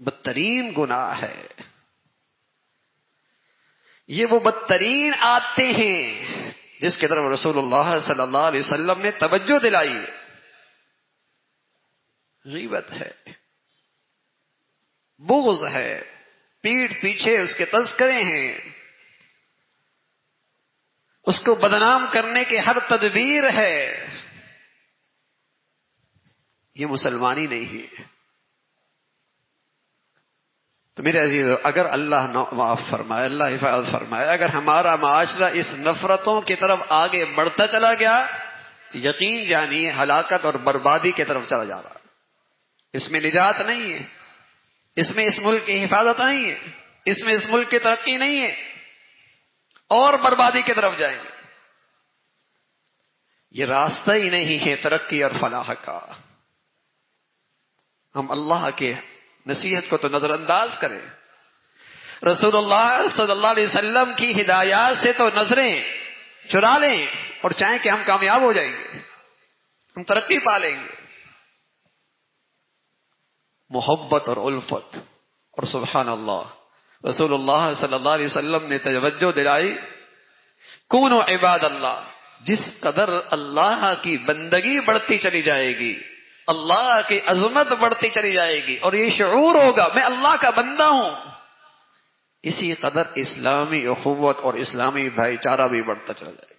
بدترین گناہ ہے. یہ وہ بدترین عادتیں ہیں جس کی طرف رسول اللہ صلی اللہ علیہ وسلم نے توجہ دلائی. غیبت ہے، بغض ہے، پیٹھ پیچھے اس کے تذکرے ہیں، اس کو بدنام کرنے کی ہر تدبیر ہے. یہ مسلمانی نہیں ہے. تو میرے عزیزو، اگر اللہ معاف فرمائے، اللہ حفاظت فرمائے، اگر ہمارا معاشرہ اس نفرتوں کی طرف آگے بڑھتا چلا گیا تو یقین جانیے ہلاکت اور بربادی کی طرف چلا جا رہا ہے. اس میں نجات نہیں ہے، اس میں اس ملک کی حفاظت نہیں ہے، اس میں اس ملک کی ترقی نہیں ہے، اور بربادی کی طرف جائیں گے. یہ راستہ ہی نہیں ہے ترقی اور فلاح کا. ہم اللہ کے نصیحت کو تو نظر انداز کریں. رسول اللہ صلی اللہ علیہ وسلم کی ہدایات سے تو نظریں چرا لیں اور چاہیں کہ ہم کامیاب ہو جائیں گے، ہم ترقی پا لیں گے. محبت اور الفت، اور سبحان اللہ رسول اللہ صلی اللہ علیہ وسلم نے توجہ دلائی، کونوا عباد اللہ. جس قدر اللہ کی بندگی بڑھتی چلی جائے گی، اللہ کی عظمت بڑھتی چلی جائے گی، اور یہ شعور ہوگا میں اللہ کا بندہ ہوں، اسی قدر اسلامی اخوت اور اسلامی بھائی چارہ بھی بڑھتا چلا جائے گا.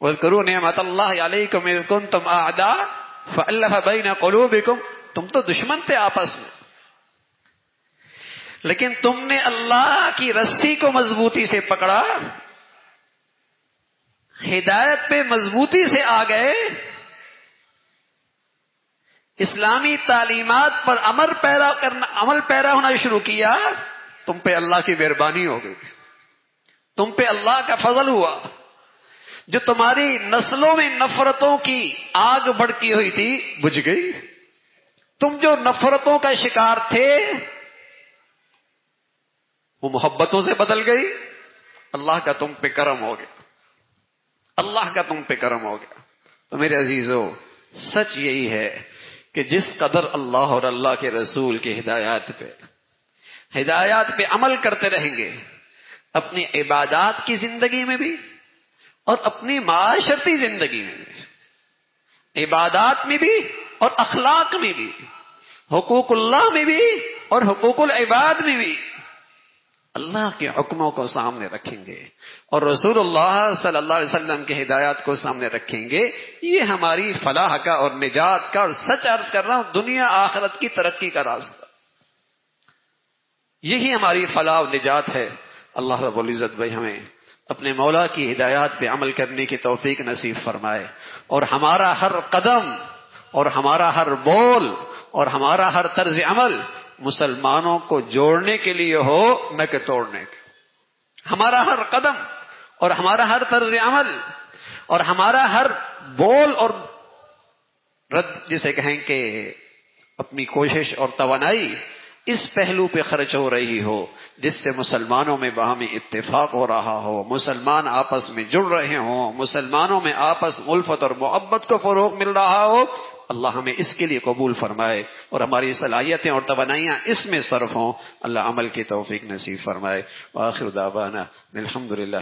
وَاذْكُرُوا نِعْمَتَ اللَّهِ عَلَيْكُمْ إِذْ كُنْتُمْ أَعْدَاءً فَأَلَّفَ بَيْنَ قُلُوبِكُمْ. تم تو دشمن تھے آپس میں، لیکن تم نے اللہ کی رسی کو مضبوطی سے پکڑا، ہدایت پہ مضبوطی سے آ گئے، اسلامی تعلیمات پر عمل پیرا ہونا شروع کیا. تم پہ اللہ کی مہربانی ہو گئی، تم پہ اللہ کا فضل ہوا. جو تمہاری نسلوں میں نفرتوں کی آگ بھڑکی ہوئی تھی بجھ گئی. تم جو نفرتوں کا شکار تھے وہ محبتوں سے بدل گئی. اللہ کا تم پہ کرم ہو گیا، اللہ کا تم پہ کرم ہو گیا. تو میرے عزیزو، سچ یہی ہے کہ جس قدر اللہ اور اللہ کے رسول کی ہدایات پہ عمل کرتے رہیں گے، اپنی عبادات کی زندگی میں بھی اور اپنی معاشرتی زندگی میں بھی، عبادات میں بھی اور اخلاق میں بھی، حقوق اللہ میں بھی اور حقوق العباد میں بھی اللہ کے حکموں کو سامنے رکھیں گے اور رسول اللہ صلی اللہ علیہ وسلم کے ہدایات کو سامنے رکھیں گے، یہ ہماری فلاح کا اور نجات کا، اور سچ عرض کر رہا ہوں دنیا آخرت کی ترقی کا راستہ، یہی ہماری فلاح و نجات ہے. اللہ رب العزت بھائی ہمیں اپنے مولا کی ہدایات پہ عمل کرنے کی توفیق نصیب فرمائے، اور ہمارا ہر قدم اور ہمارا ہر بول اور ہمارا ہر طرز عمل مسلمانوں کو جوڑنے کے لیے ہو، نہ کہ توڑنے کے. ہمارا ہر قدم اور ہمارا ہر طرز عمل اور ہمارا ہر بول اور رد جسے کہیں کہ اپنی کوشش اور توانائی اس پہلو پہ خرچ ہو رہی ہو جس سے مسلمانوں میں باہمی اتفاق ہو رہا ہو، مسلمان آپس میں جڑ رہے ہوں، مسلمانوں میں آپس الفت اور محبت کو فروغ مل رہا ہو. اللہ ہمیں اس کے لیے قبول فرمائے اور ہماری صلاحیتیں اور توانائیاں اس میں صرف ہوں. اللہ عمل کی توفیق نصیب فرمائے. وآخر دعوانا الحمدللہ.